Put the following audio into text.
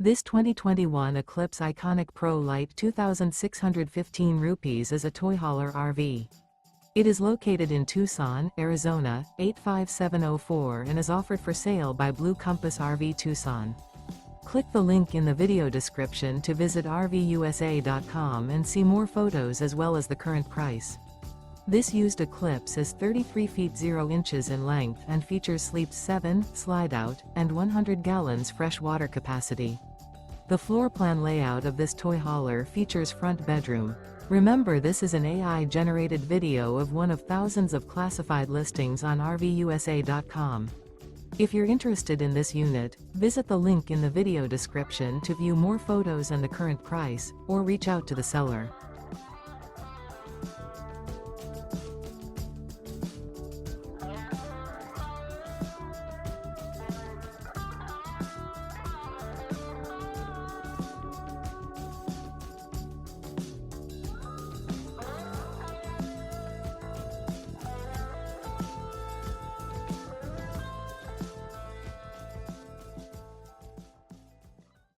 This 2021 Eclipse Iconic Pro Lite 2,615 rupees is a toy hauler RV. It is located in Tucson, Arizona, 85704 and is offered for sale by Blue Compass RV Tucson. Click the link in the video description to visit RVUSA.com and see more photos as well as the current price. This used Eclipse is 33 feet 0 inches in length and features sleeps 7, Slideout, and 100 gallons fresh water capacity. The floor plan layout of this toy hauler features front bedroom. Remember, this is an AI-generated video of one of thousands of classified listings on RVUSA.com. If you're interested in this unit, visit the link in the video description to view more photos and the current price, or reach out to the seller.